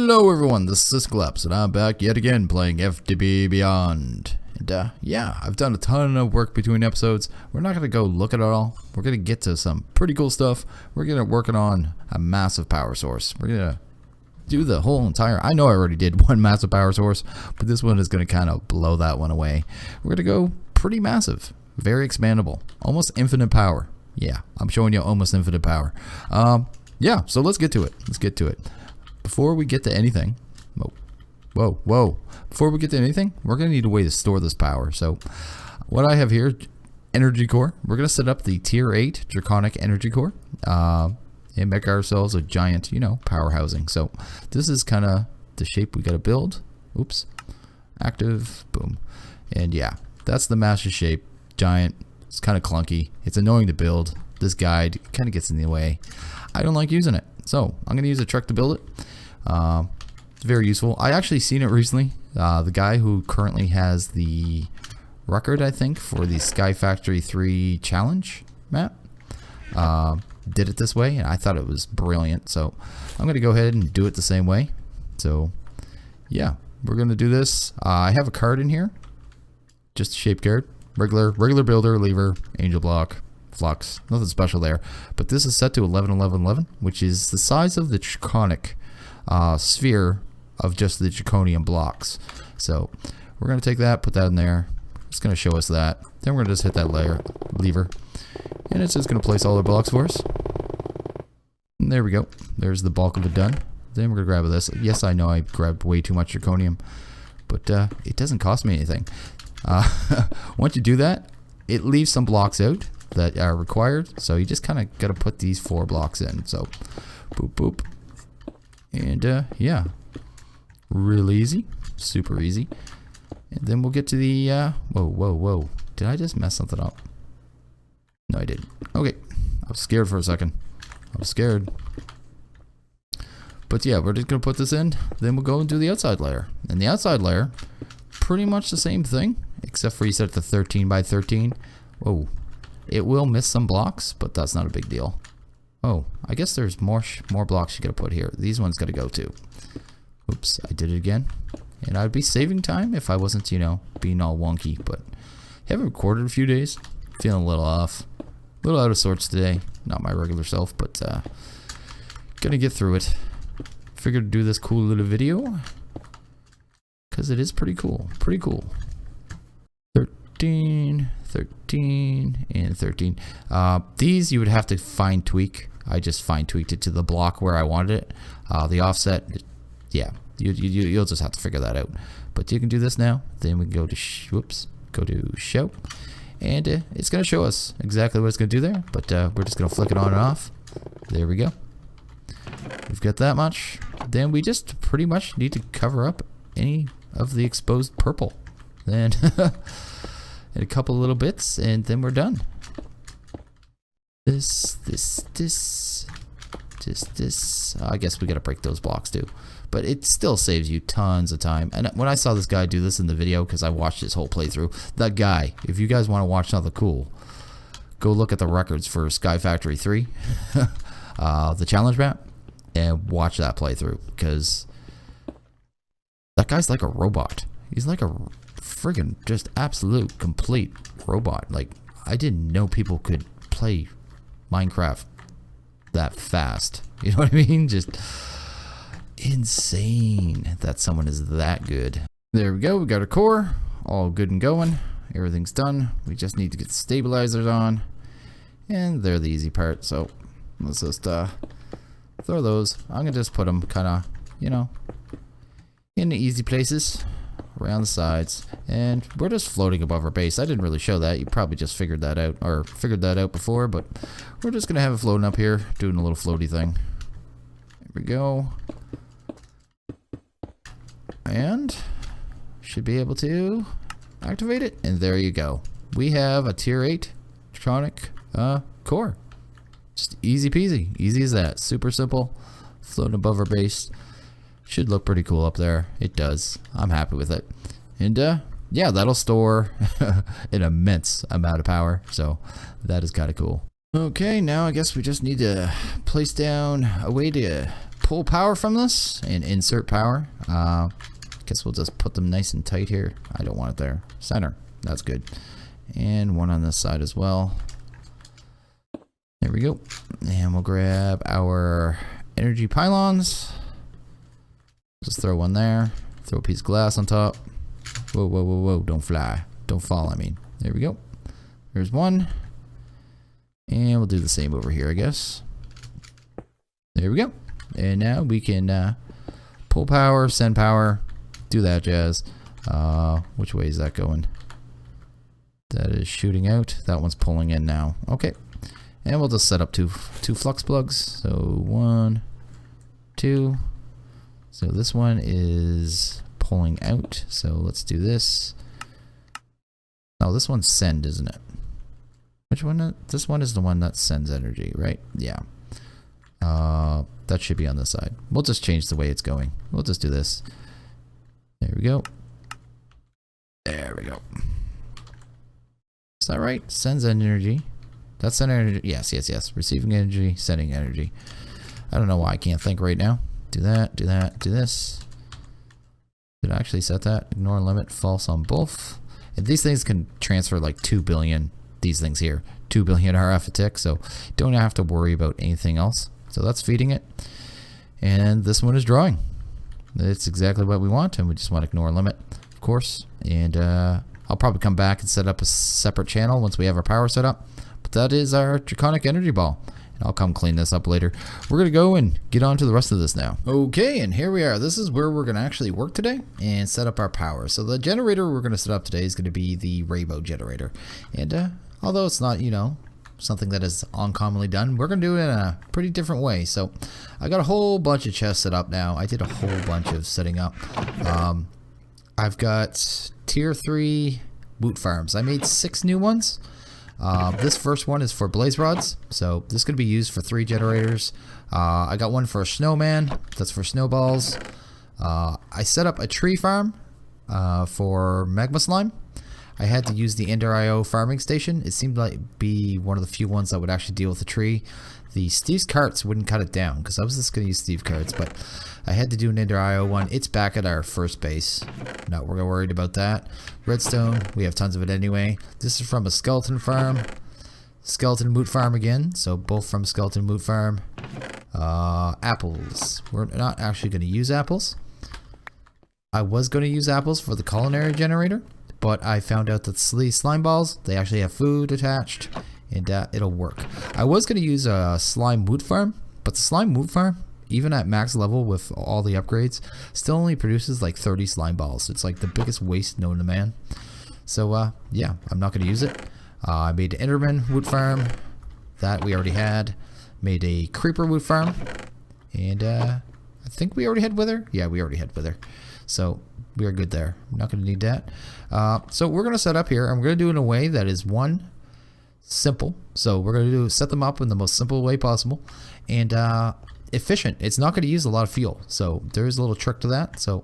Hello everyone, this is Gleps, and I'm back yet again playing FTB Beyond. And yeah, I've done a ton of work between episodes. We're not going to go look at it all. We're going to get to some pretty cool stuff. We're going to working on a massive power source. We're going to do the whole entire... I know I already did one massive power source, but this one is going to kind of blow that one away. We're going to go pretty massive, very expandable, almost infinite power. Yeah, I'm showing you almost infinite power. Yeah, so let's get to it. Before we get to anything, before we get to anything, we're going to need a way to store this power. So what I have here, energy core, we're going to set up the tier 8 draconic energy core and make ourselves a giant, power housing. So this is kind of the shape we got to build. Oops, active, boom. And yeah, that's the master shape, giant. It's kind of clunky. It's annoying to build. This guide kind of gets in the way. I don't like using it. So I'm going to use a truck to build it. It's very useful. I actually seen it recently. The guy who currently has the record, I think, for the Sky Factory 3 challenge map did it this way, and I thought it was brilliant. So I'm going to go ahead and do it the same way. So yeah, we're going to do this. I have a card in here, just a shape card, regular builder, lever, angel block, flux, nothing special there. But this is set to 111111, which is the size of the draconic sphere of just the draconian blocks. So we're going to take that, put that in there. It's going to show us that. Then we're going to just hit that lever, and it's just going to place all the blocks for us. And there we go. There's the bulk of it done. Then we're going to grab this. Yes, I know I grabbed way too much draconium, but it doesn't cost me anything. Once you do that, it leaves some blocks out that are required. So you just kind of got to put these 4 blocks in. So boop, boop. And yeah, real easy, super easy. And then we'll get to the whoa, did I just mess something up? No, I didn't. Okay, I was scared for a second. I was scared. But yeah, we're just gonna put this in, then we'll go and do the outside layer. And the outside layer, pretty much the same thing, except for you set it to 13 by 13. Whoa, it will miss some blocks, but that's not a big deal. Oh, I guess there's more blocks you gotta put here. These ones gotta go too. Oops, I did it again. And I'd be saving time if I wasn't, being all wonky. But haven't recorded a few days. Feeling a little off. A little out of sorts today. Not my regular self, but gonna get through it. Figured to do this cool little video, because it is pretty cool. 13, and 13. These you would have to fine tweak. I just fine tweaked it to the block where I wanted it. The offset, yeah, you'll just have to figure that out. But you can do this now. Then we can go to show, and it's gonna show us exactly what it's gonna do there. But we're just gonna flick it on and off. There we go. We've got that much. Then we just pretty much need to cover up any of the exposed purple. Then and a couple little bits, and then we're done. This. I guess we gotta break those blocks too, but it still saves you tons of time. And when I saw this guy do this in the video, because I watched his whole playthrough, that guy, if you guys want to watch something cool, go look at the records for Sky Factory 3, the challenge map, and watch that playthrough, because that guy's like a robot. He's like a friggin' just absolute complete robot. Like, I didn't know people could play Minecraft that fast. You know what I mean? Just insane that someone is that good. There we go. We got our core all good and going. Everything's done. We just need to get the stabilizers on, and they're the easy part. So let's just throw those. I'm gonna just put them kind of, in the easy places around the sides, and we're just floating above our base. I didn't really show that. You probably just figured that out before, but we're just gonna have it floating up here, doing a little floaty thing. There we go, and should be able to activate it, and there you go. We have a tier 8 draconic core. Just easy peasy, easy as that. Super simple, floating above our base. Should look pretty cool up there. It does. I'm happy with it. And yeah, that'll store an immense amount of power. So that is kind of cool. Okay, now I guess we just need to place down a way to pull power from this and insert power. Guess we'll just put them nice and tight here. I don't want it there. Center. That's good. And one on this side as well. There we go. And we'll grab our energy pylons. Just throw one there. Throw a piece of glass on top. Whoa, whoa, whoa, whoa. Don't fly. Don't fall, I mean. There we go. There's one. And we'll do the same over here, I guess. There we go. And now we can pull power, send power, do that jazz. Which way is that going? That is shooting out. That one's pulling in now. Okay. And we'll just set up two flux plugs. So 1, 2. So this one is pulling out. So let's do this. Oh, this one's send, isn't it? Which one? This one is the one that sends energy, right? Yeah. That should be on this side. We'll just change the way it's going. We'll just do this. There we go. There we go. Is that right? Sends energy. That's sending energy. Yes, yes, yes. Receiving energy, sending energy. I don't know why I can't think right now. Do that, do that, do this. Did I actually set that? Ignore limit, false on both. And these things can transfer like 2 billion, these things here, 2 billion RF a tick, so don't have to worry about anything else. So that's feeding it. And this one is drawing. It's exactly what we want, and we just want to ignore limit, of course. And I'll probably come back and set up a separate channel once we have our power set up. But that is our Draconic Energy Ball. And I'll come clean this up later. We're going to go and get on to the rest of this now. Okay, and here we are. This is where we're going to actually work today and set up our power. So the generator we're going to set up today is going to be the rainbow generator. And although it's not, you know, something that is uncommonly done, we're going to do it in a pretty different way. So I got a whole bunch of chests set up now. I did a whole bunch of setting up. I've got tier 3 boot farms. I made 6 new ones. This first one is for blaze rods, so this is going to be used for 3 generators. I got one for a snowman, that's for snowballs. I set up a tree farm for magma slime. I had to use the Ender.io farming station. It seemed like be one of the few ones that would actually deal with the tree. The Steve's carts wouldn't cut it down because I was just going to use Steve carts, but I had to do an Ender.io one. It's back at our first base. Not worried about that. Redstone, we have tons of it anyway. This is from a skeleton farm. Skeleton moot farm again, so both from skeleton moot farm. Apples. We're not actually going to use apples. I was going to use apples for the culinary generator, but I found out that these slime balls, they actually have food attached, and it'll work. I was going to use a slime moot farm, but the slime moot farm, even at max level with all the upgrades, still only produces like 30 slime balls. It's like the biggest waste known to man. So yeah, I'm not going to use it. I made an Enderman wood farm that we already had. Made a creeper wood farm, and I think we already had wither. Yeah, we already had wither, so we are good there. I'm not going to need that. So we're going to set up here. I'm going to do it in a way that is simple. So we're going to set them up in the most simple way possible, and efficient. It's not going to use a lot of fuel, so there is a little trick to that. So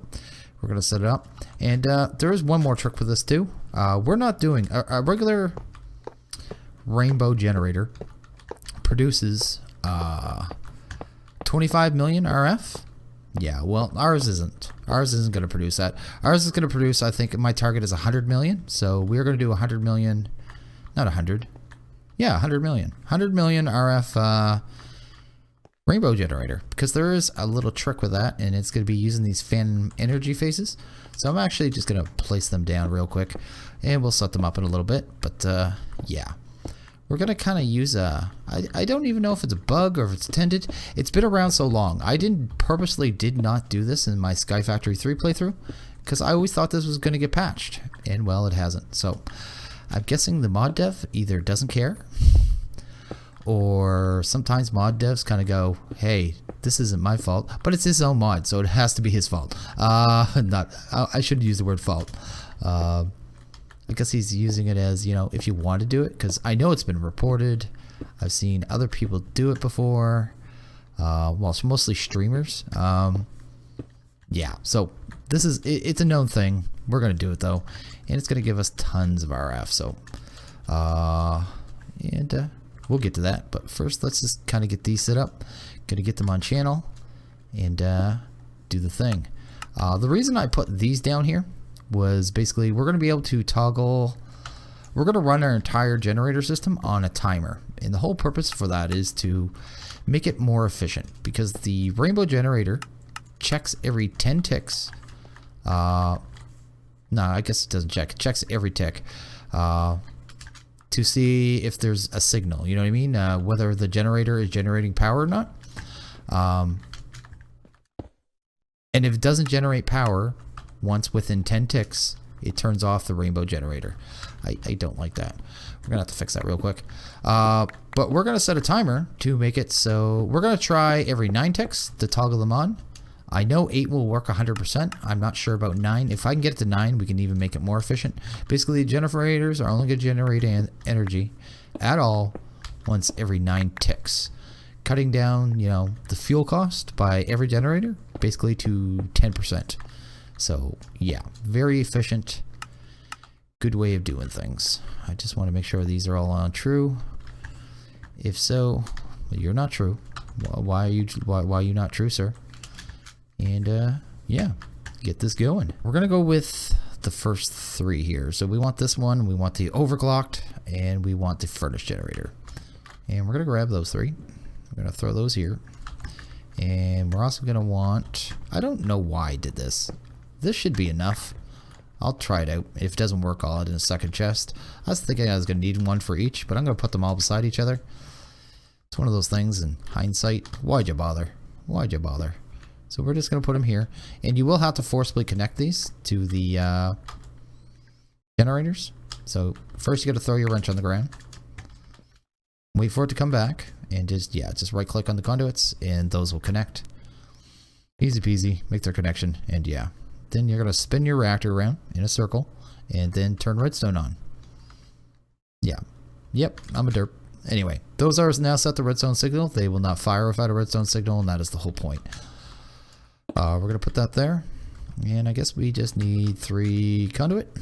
we're going to set it up, and there is one more trick with this too. We're not doing a regular rainbow generator produces 25 million RF. Yeah, well, ours isn't. Ours isn't going to produce that. Ours is going to produce, I think my target is 100 million. So we're going to do 100 million, not 100. Yeah, 100 million. 100 million RF rainbow generator, because there is a little trick with that, and it's going to be using these fan energy phases. So I'm actually just going to place them down real quick, and we'll set them up in a little bit. But yeah, we're going to kind of use I don't even know if it's a bug or if it's intended. It's been around so long. I purposely did not do this in my Sky Factory 3 playthrough, because I always thought this was going to get patched, and well, it hasn't. So I'm guessing the mod dev either doesn't care, or sometimes mod devs kind of go, hey, this isn't my fault, but it's his own mod, so it has to be his fault. I shouldn't use the word fault. I guess he's using it as, you know, if you want to do it, because I know it's been reported. I've seen other people do it before. Well, it's mostly streamers. Yeah, so it's a known thing. We're going to do it though, and it's going to give us tons of RF. So, we'll get to that, but first let's just kind of get these set up. Gonna get them on channel, and do the thing. The reason I put these down here was basically we're going to be able to toggle. We're going to run our entire generator system on a timer, and the whole purpose for that is to make it more efficient, because the rainbow generator checks every 10 ticks. No, I guess it doesn't check. It checks every tick to see if there's a signal. You know what I mean? Whether the generator is generating power or not. And if it doesn't generate power once within 10 ticks, it turns off the rainbow generator. I don't like that. We're gonna have to fix that real quick. But we're gonna set a timer to make it so we're gonna try every 9 ticks to toggle them on. I know 8 will work 100%. I'm not sure about 9. If I can get it to 9, we can even make it more efficient. Basically, generators are only gonna generate energy at all once every 9 ticks, cutting down, you know, the fuel cost by every generator basically to 10%. So yeah, very efficient, good way of doing things. I just want to make sure these are all on true. If so, you're not true. Why are you not true, sir? And yeah, get this going. We're gonna go with the first 3 here. So we want this one, we want the overclocked, and we want the furnace generator. And we're gonna grab those 3. We're gonna throw those here. And we're also gonna want, I don't know why I did this. This should be enough. I'll try it out. If it doesn't work, I'll add in a second chest. I was thinking I was gonna need one for each, but I'm gonna put them all beside each other. It's one of those things in hindsight. Why'd you bother? Why'd you bother? So we're just gonna put them here. And you will have to forcibly connect these to the generators. So first you gotta throw your wrench on the ground. Wait for it to come back. And just right click on the conduits and those will connect. Easy peasy, make their connection, and yeah. Then you're gonna spin your reactor around in a circle and then turn redstone on. Yeah. Yep, I'm a derp. Anyway, those are now set to redstone signal. They will not fire without a redstone signal, and that is the whole point. We're gonna put that there. And I guess we just need 3 conduit.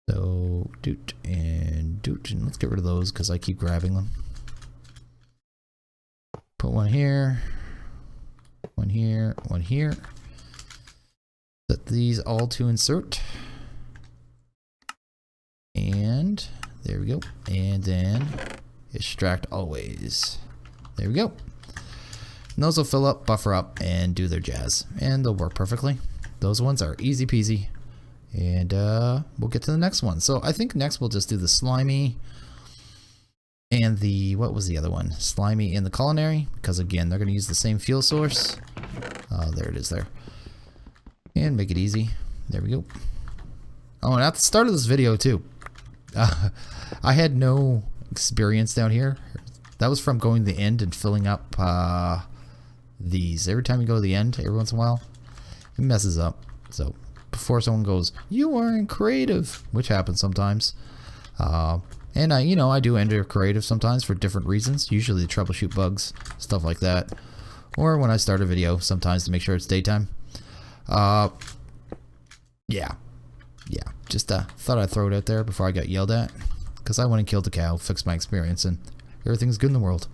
So doot and let's get rid of those because I keep grabbing them. Put one here, one here, one here. Set these all to insert. And there we go. And then extract always. There we go. And those will fill up, buffer up, and do their jazz. And they'll work perfectly. Those ones are easy peasy. And we'll get to the next one. So I think next we'll just do the slimy and the, what was the other one? Slimy and the culinary, because again, they're going to use the same fuel source. There it is there. And make it easy. There we go. Oh, and at the start of this video too, I had no experience down here. That was from going to the end and filling up these. Every time you go to the end, every once in a while, it messes up. So before someone goes, you aren't creative, which happens sometimes. And I do enter creative sometimes for different reasons, usually to troubleshoot bugs, stuff like that. Or when I start a video, sometimes to make sure it's daytime. Yeah. Just thought I'd throw it out there before I got yelled at. Because I went and killed the cow, fixed my experience, and everything's good in the world.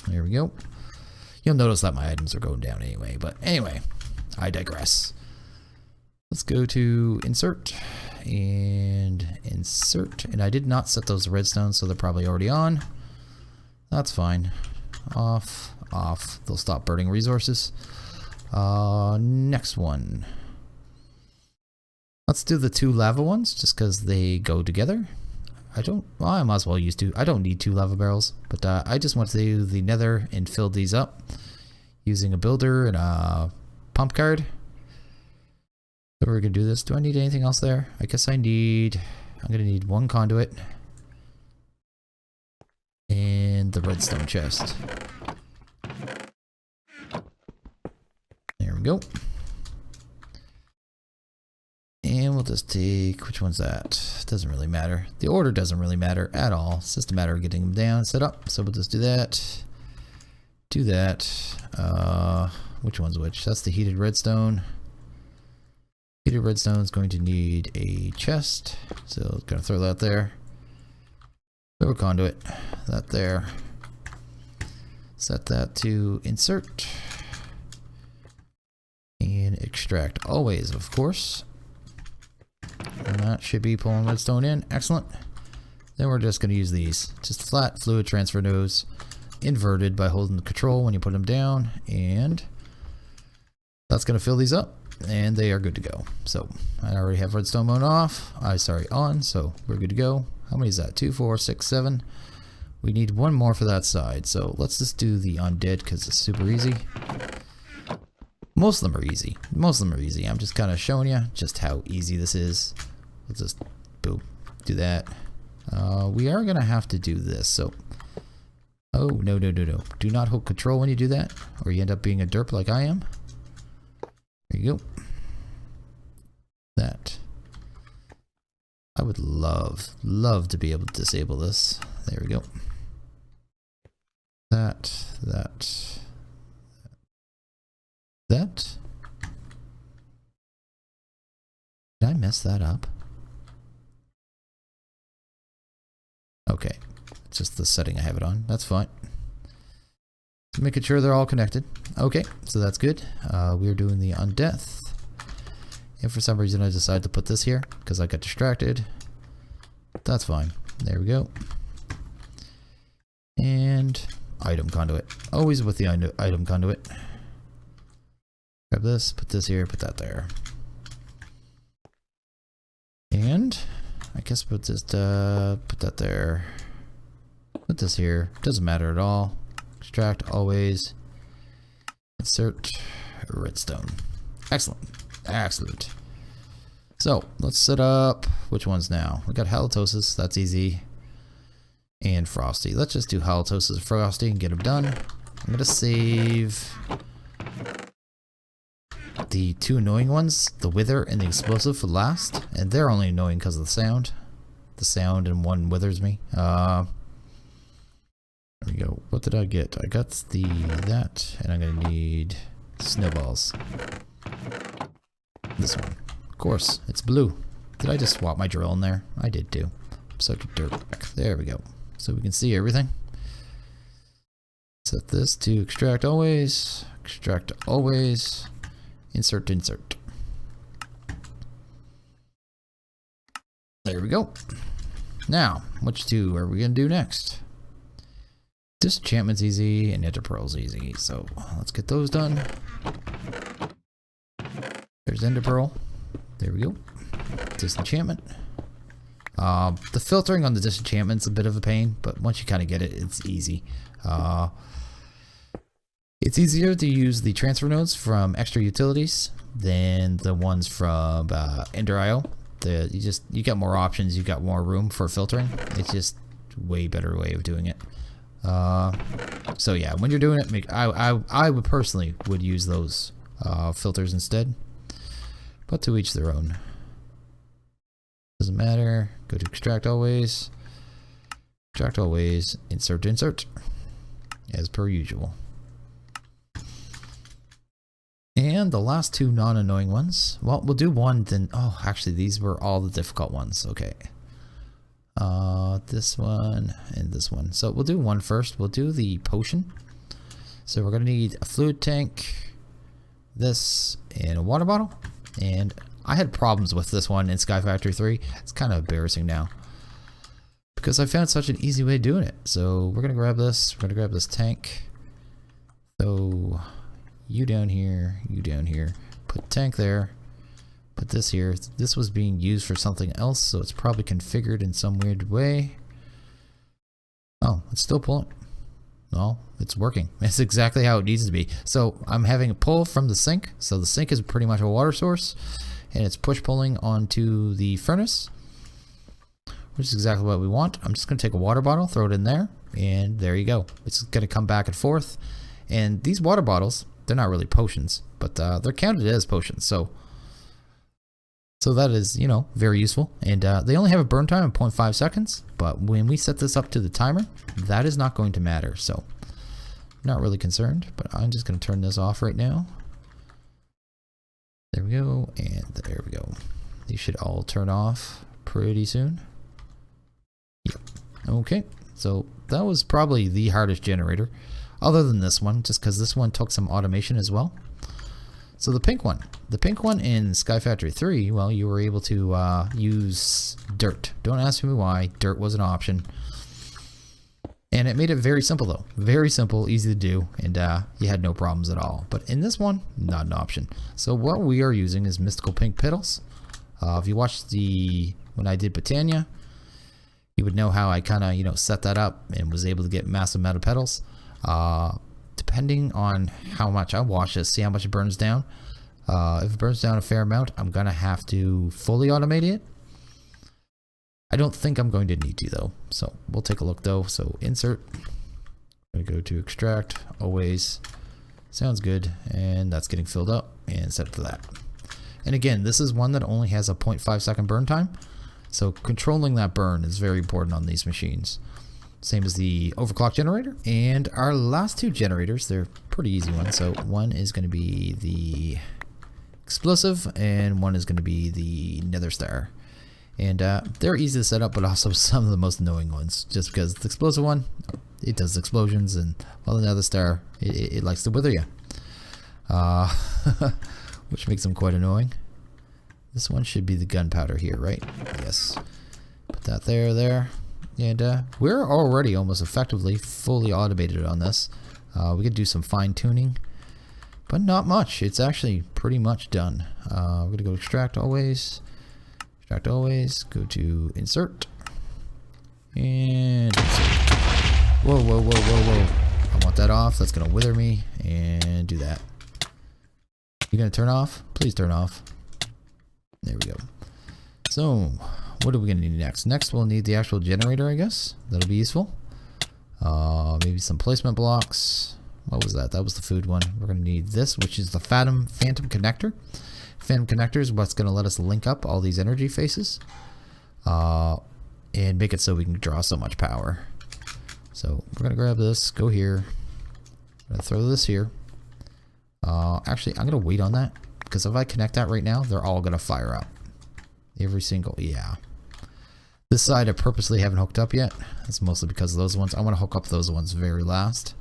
There we go. You'll notice that my items are going down anyway, but anyway, I digress. Let's go to insert and insert. And I did not set those redstones, so they're probably already on. That's fine. Off, off. They'll stop burning resources. Next one. Let's do the 2 lava ones, just because they go together. I might as well use 2. I don't need 2 lava barrels, but I just want to do the nether and fill these up using a builder and a pump card. So we're gonna do this. Do I need anything else there? I guess I'm gonna need 1 conduit and the redstone chest. There we go. And we'll just take, which one's that? Doesn't really matter. The order doesn't really matter at all. It's just a matter of getting them down, set up. So we'll just do that. Do that. Which one's which? That's the heated redstone. Heated redstone is going to need a chest. So gonna throw that there. Throw a conduit. That there. Set that to insert. And extract always, of course. And that should be pulling redstone in. Excellent. Then we're just going to use these. Just flat fluid transfer nodes. Inverted by holding the control when you put them down. And that's going to fill these up. And they are good to go. So I already have redstone mode off. On. So we're good to go. How many is that? 2, 4, 6, 7. We need one more for that side. So let's just do the undead because it's super easy. Most of them are easy. I'm just kind of showing you just how easy this is. Let's just boop, do that. We are going to have to do this. So, oh, no. Do not hold control when you do that, or you end up being a derp like I am. There you go. That. I would love to be able to disable this. There we go. That. Did I mess that up? Okay. It's just the setting I have it on. That's fine. Making sure they're all connected. Okay, so that's good. We're doing the undeath. And for some reason I decided to put this here because I got distracted. That's fine. There we go. And item conduit. Always with the item conduit. Grab this, put this here, put that there. And I guess put this put that there. Put this here. Doesn't matter at all. Extract always. Insert redstone. Excellent. So let's set up which ones now. We got halitosis, that's easy. And frosty. Let's just do halitosis and frosty and get them done. I'm gonna save the two annoying ones, the wither and the explosive, for last, and they're only annoying because of the sound. And one withers me. There we go. What did I get? I got that, and I'm gonna need snowballs. This one, of course, it's blue. Did I just swap my drill in there? I did too. I'm such a dirtbag. There we go. So we can see everything. Set this to extract always. Insert. There we go. Now, which two are we gonna do next? Disenchantment's easy and Enderpearl's easy, so let's get those done. There's Enderpearl. There we go. Disenchantment. The filtering on the disenchantment's a bit of a pain, but once you kind of get it, it's easy. It's easier to use the transfer nodes from extra utilities than the ones from Ender.io. You got more options, you got more room for filtering. It's just way better way of doing it. So yeah, when you're doing it, I would personally use those filters instead. But to each their own. Doesn't matter. Go to extract always. Insert. As per usual. And the last two non-annoying ones. Well, we'll do one then. Oh, actually, these were all the difficult ones. Okay. This one and this one. So we'll do one first. We'll do the potion. So we're going to need a fluid tank, this, and a water bottle. And I had problems with this one in Sky Factory 3. It's kind of embarrassing now because I found such an easy way of doing it. So we're going to grab this. We're going to grab this tank. So you down here, put tank there, put this here. This was being used for something else, so it's probably configured in some weird way. Oh, it's still pulling. No, it's working. It's exactly how it needs to be. So I'm having a pull from the sink. So the sink is pretty much a water source, and it's push pulling onto the furnace, which is exactly what we want. I'm just going to take a water bottle, throw it in there, and there you go. It's going to come back and forth. And these water bottles, they're not really potions, but they're counted as potions. So that is, very useful. And they only have a burn time of 0.5 seconds, but when we set this up to the timer, that is not going to matter. So not really concerned, but I'm just going to turn this off right now. There we go, and there we go. These should all turn off pretty soon. Yep. Okay, so that was probably the hardest generator, other than this one, just because this one took some automation as well. So the pink one, The pink one in Sky Factory 3, well, you were able to use dirt. Don't ask me why. Dirt was an option. And it made it very simple though. Very simple, easy to do, and you had no problems at all. But in this one, not an option. So what we are using is mystical pink petals. If you watched when I did Botania, you would know how I kind of, you know, set that up and was able to get massive amount of petals. Depending on how much I watch it, see how much it burns down. If it burns down a fair amount, I'm gonna have to fully automate it. I don't think I'm going to need to though, so we'll take a look though. So insert, I'm gonna go to extract, always, sounds good, and that's getting filled up, and set it to that. And again, this is one that only has a 0.5 second burn time, so controlling that burn is very important on these machines. Same as the overclock generator. And our last two generators, they're pretty easy ones. So one is going to be the explosive, and one is going to be the nether star. And they're easy to set up, but also some of the most annoying ones, just because the explosive one, it does explosions, and while the nether star, it likes to wither you, which makes them quite annoying. This one should be the gunpowder here, right? Yes. Put that there. And we're already almost effectively fully automated on this. We could do some fine tuning, but not much. It's actually pretty much done. We're going to go extract always, go to insert, and insert. Whoa. I want that off. That's going to wither me, and do that. You going to turn off? Please turn off. There we go. So, what are we going to need next? Next, we'll need the actual generator, I guess. That'll be useful. Maybe some placement blocks. What was that? That was the food one. We're going to need this, which is the Phantom connector. Phantom connector is what's going to let us link up all these energy faces and make it so we can draw so much power. So we're going to grab this, go here. I'm going to throw this here. Actually, I'm going to wait on that, because if I connect that right now, they're all going to fire up. Every single, yeah. This side I purposely haven't hooked up yet. That's mostly because of those ones. I want to hook up those ones very last.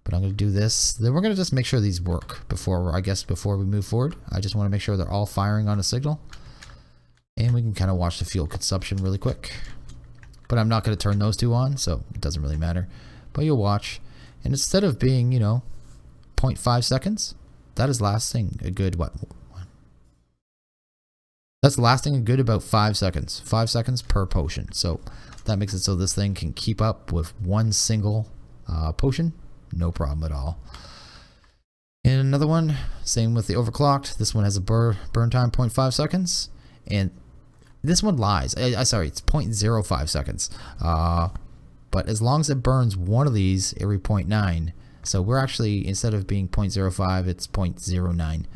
But I'm going to do this. Then we're going to just make sure these work before we move forward. I just want to make sure they're all firing on a signal. And we can kind of watch the fuel consumption really quick. But I'm not going to turn those two on, so it doesn't really matter. But you'll watch. And instead of being, 0.5 seconds, that is lasting a good, what? That's lasting a good about 5 seconds. 5 seconds per potion. So that makes it so this thing can keep up with one single potion. No problem at all. And another one, same with the overclocked. This one has a burn time 0.5 seconds. And this one lies. Sorry, it's 0.05 seconds. But as long as it burns one of these every 0.9. So we're actually, instead of being 0.05, it's 0.09.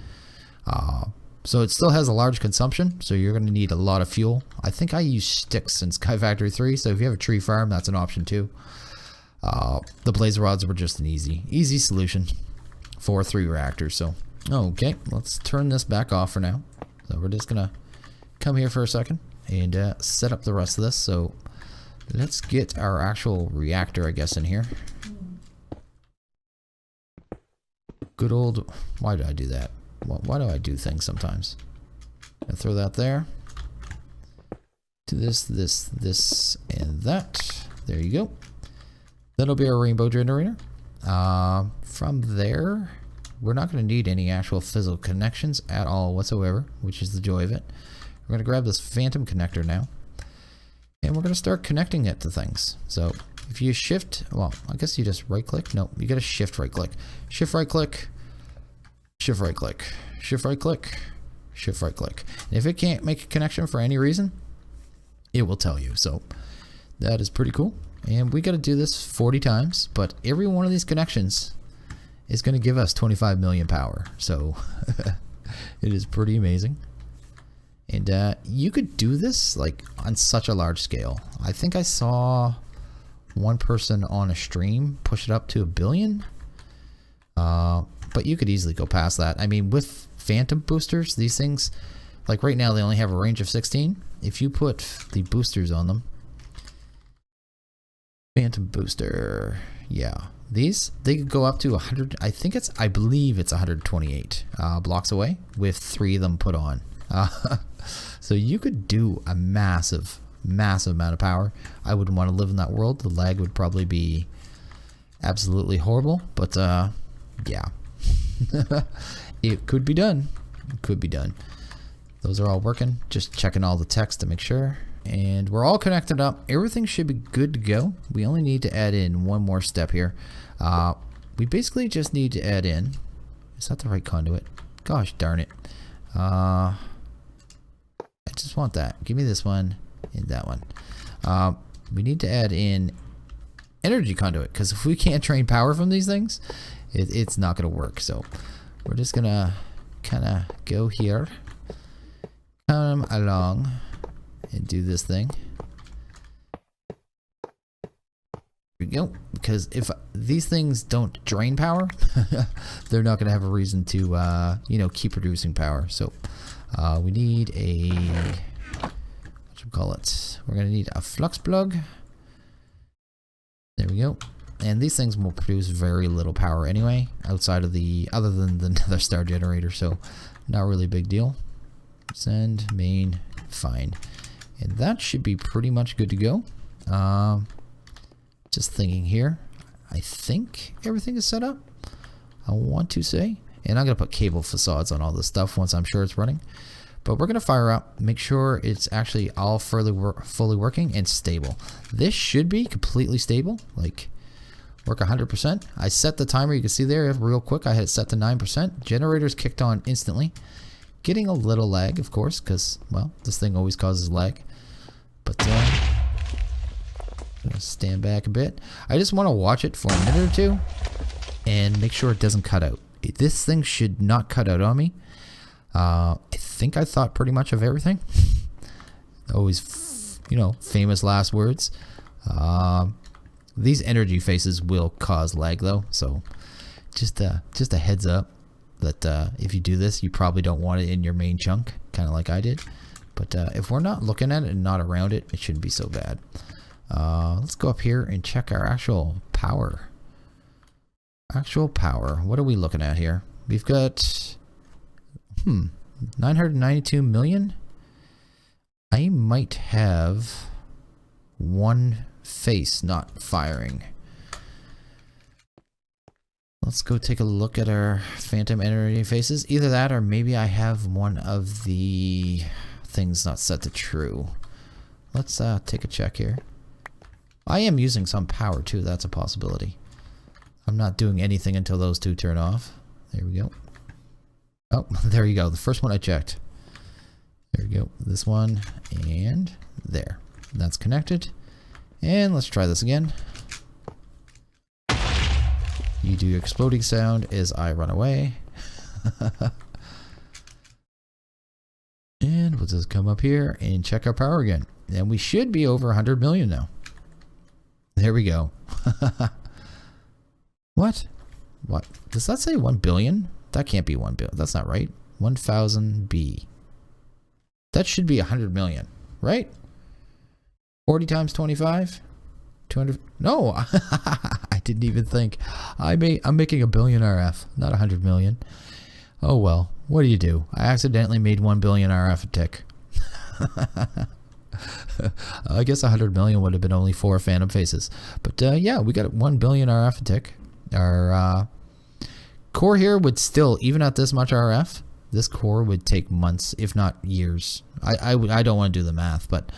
So it still has a large consumption, so you're going to need a lot of fuel. I think I use sticks in Sky Factory 3, so if you have a tree farm, that's an option too. The blaze rods were just an easy solution for 3 reactors. So, okay, let's turn this back off for now. So we're just going to come here for a second and set up the rest of this. So let's get our actual reactor, I guess, in here. Good old, why did I do that? Why do I do things sometimes? I'll throw that there. To this, and that. There you go. That'll be our rainbow generator. From there, we're not going to need any actual physical connections at all whatsoever, which is the joy of it. We're going to grab this phantom connector now, and we're going to start connecting it to things. So if you shift, well, I guess you just right click. No, you got to shift right click. Shift right click. Shift right click, shift right click, shift right click. And if it can't make a connection for any reason, it will tell you. So that is pretty cool. And we got to do this 40 times, but every one of these connections is going to give us 25 million power. So it is pretty amazing. And you could do this like on such a large scale. I think I saw one person on a stream push it up to 1 billion. But you could easily go past that. I mean, with phantom boosters, these things, like right now, they only have a range of 16. If you put the boosters on them, phantom booster, yeah, These, they could go up to 100, I believe it's 128 blocks away with 3 of them put on. So you could do a massive amount of power. I wouldn't want to live in that world. The lag would probably be absolutely horrible, but yeah. It could be done. It could be done. Those are all working. Just checking all the text to make sure. And we're all connected up. Everything should be good to go. We only need to add in one more step here. We basically just need to add in, is that the right conduit? Gosh darn it. I just want that. Give me this one and that one. We need to add in energy conduit, because if we can't drain power from these things, it's not going to work. So we're just going to kind of go here, come along, and do this thing. Here we go. Because if these things don't drain power, they're not going to have a reason to, you know, keep producing power. So we need a, what should we call it? We're going to need a flux plug. There we go. And these things will produce very little power anyway, outside of the, other than the nether star generator. So not really a big deal. Send main, fine. And that should be pretty much good to go. Just thinking here, I think everything is set up, I want to say. And I'm going to put cable facades on all this stuff once I'm sure it's running. But we're going to fire up, make sure it's actually all fully working and stable. This should be completely stable, like work 100%. I set the timer, you can see there real quick, I had it set to 9%. Generators kicked on instantly. Getting a little lag, of course, because, well, this thing always causes lag. But, I'm gonna stand back a bit. I just want to watch it for a minute or two and make sure it doesn't cut out. This thing should not cut out on me. I think I thought pretty much of everything. Always, you know, famous last words. These energy faces will cause lag though, so just a heads up that if you do this, you probably don't want it in your main chunk, kind of like I did. But if we're not looking at it and not around it, it shouldn't be so bad. Let's go up here and check our actual power. Actual power. What are we looking at here? We've got 992 million. I might have one face not firing. Let's go take a look at our phantom energy faces. Either that or maybe I have one of the things not set to true. Let's take a check here. I am using some power too, that's a possibility. I'm not doing anything until those two turn off. There we go. Oh, there you go. The first one I checked. There we go. This one and there. That's connected. And let's try this again. You do exploding sound as I run away. And we'll just come up here and check our power again. And we should be over 100 million now. There we go. What? What? Does that say 1 billion? That can't be 1 billion. That's not right. 1000 B. That should be 100 million, right? 40 times 25? 200? No, I didn't even think. I'm making a billion RF, not 100 million. Oh well, what do you do? I accidentally made 1 billion RF a tick. I guess 100 million would have been only 4 phantom faces. But yeah, we got 1 billion RF a tick. Our core here would still, even at this much RF, this core would take months, if not years. I don't want to do the math, but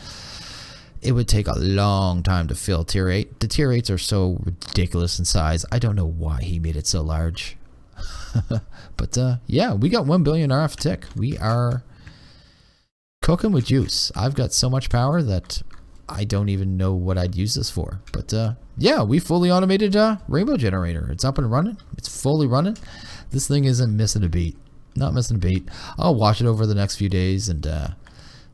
it would take a long time to fill tier 8. The tier 8s are so ridiculous in size. I don't know why he made it so large. But yeah, we got 1 billion RF a tick. We are cooking with juice. I've got so much power that I don't even know what I'd use this for. But yeah, we fully automated rainbow generator. It's up and running. It's fully running. This thing isn't missing a beat. Not missing a beat. I'll watch it over the next few days and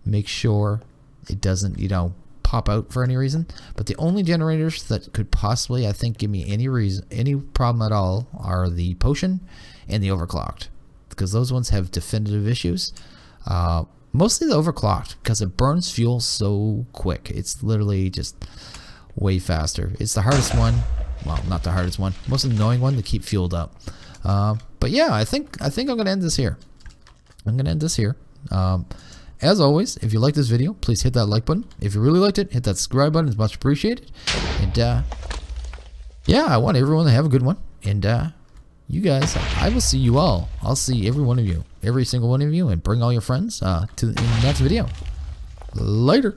make sure it doesn't, you know, pop out for any reason. But the only generators that could possibly, I think, give me any problem at all are the potion and the overclocked, because those ones have definitive issues. Mostly the overclocked, because it burns fuel so quick. It's literally just way faster. It's the hardest one. well, not the hardest one, most annoying one to keep fueled up. But yeah, I think I'm gonna end this here. As always, if you like this video, please hit that like button. If you really liked it, hit that subscribe button. It's much appreciated. And yeah, I want everyone to have a good one. And you guys, I will see you all. I'll see every one of you, every single one of you, and bring all your friends in the next video. Later.